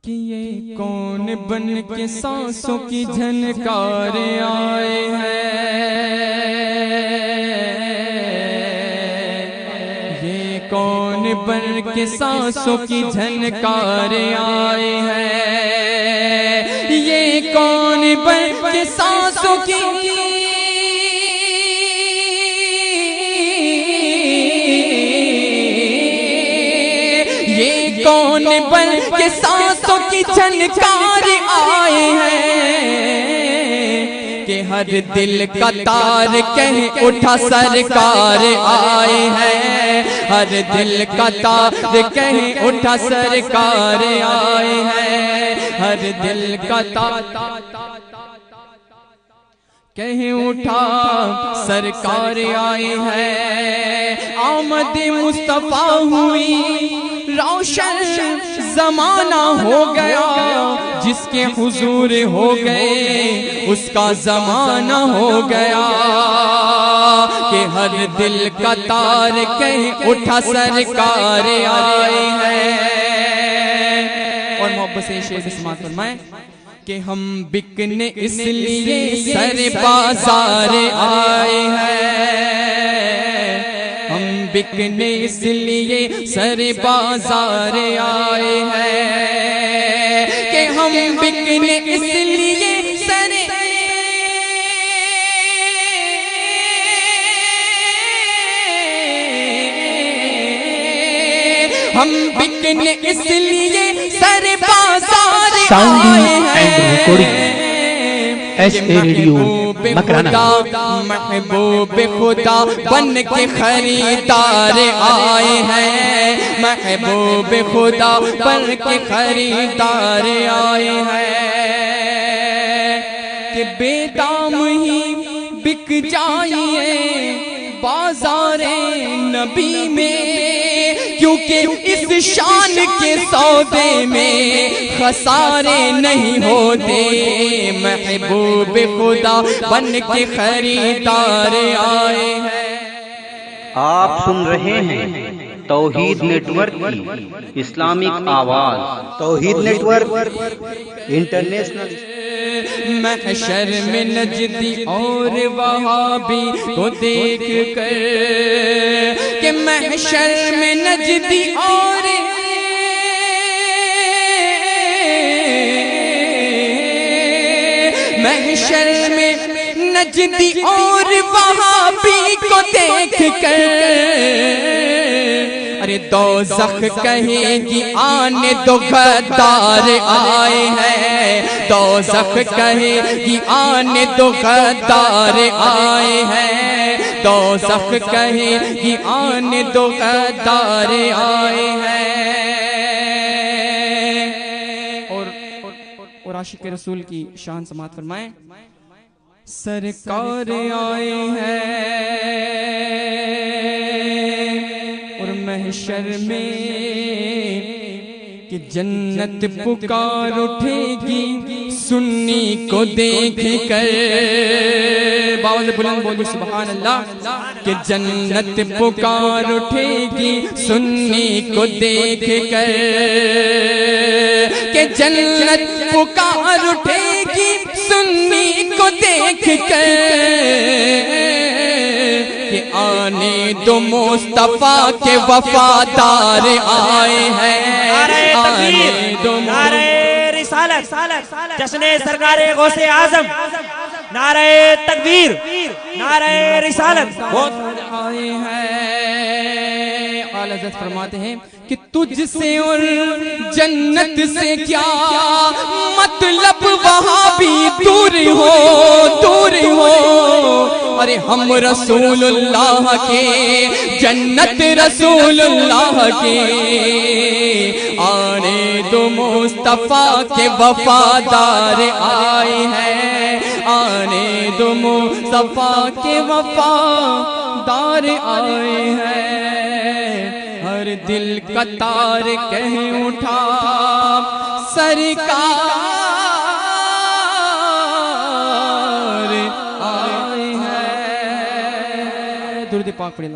कि ये कौन बन के सांसों की झनकार आए हैं, ये कौन बन के सांसों की झनकार आए हैं, ये कौन बन के सांसों की कौन बन के सांसों की झनकार आए हैं, कि हर दिल का तार कह उठा सरकार आए हैं, हर दिल का तार कह उठा सरकार आए हैं, हर दिल का तार कहीं उठा सरकार आए हैं। आमद मुस्तफा हुई रोशन जमाना हो गया, जिसके हुजूर हो गए उसका जमाना हो गया, कि हर दिल का तार कहीं उठा सरकार आए हैं। और मोहब्बत से शेर समाअत फरमाएं कि हम बिकने इसलिए सर बाजार आए हैं, हम बिकने इसलिए सर बाजार आए हैं, कि हम बिकने इसलिए सर हम बिकने इसलिए सर बाजार आए हैं। SA radio Makrana. महबूब खुदा बन के खरीदार आए हैं, महबूब खुदा बन के खरीदार आए हैं, कि बेदाम ही बिक जाइए बाजारे नबी में, क्योंकि इस शान के सौदे में खसारे नहीं होते, महबूब खुदा बन के खरीदार आए हैं। आप सुन रहे हैं तौहीद नेटवर्क की इस्लामिक आवाज, तौहीद नेटवर्क इंटरनेशनल। महशर में नजदी और वहाबी को देख कर, कि महशर में नजदी और महशर में नजदी और वहाबी को देख कर, अरे दोज़ख कहेगी आने दो गद्दार आए हैं, दोज़ख कहेगी आने दो गद्दार आए हैं, दोज़ख कहेगी आने दो गद्दार आए हैं। और आशिक रसूल की शान समाअत फरमाएं। सरकार आए हैं और महशर में कि जन्नत पुकार उठेगी सुन्नी को देख कर, बावल बुलंद बोली सुभान अल्लाह, कि जन्नत पुकार उठेगी सुन्नी को देख कर, कि जन्नत पुकार उठेगी सुन्नी को देख कर, कि आने दो मुस्तफा के वफादार आए हैं, आने दो नारे रिसालत, जश्ने सरकारे गौसे आजम, नारे तकबीर, नारे रिसालत आए हैं। आला हज़रत फरमाते हैं कि तुझसे और जन्नत से क्या मतलब, वहाँ भी दूर हो, दूर हो, अरे हम रसूलुल्लाह के, जन्नत रसूलुल्लाह के, आने दो मुस्तफा के वफादार आए हैं, आने दो मुस्तफा के वफादार आए हैं। हर दिल का तार कह उठा सरकार आए हैं। दुरूद पाक पढ़े।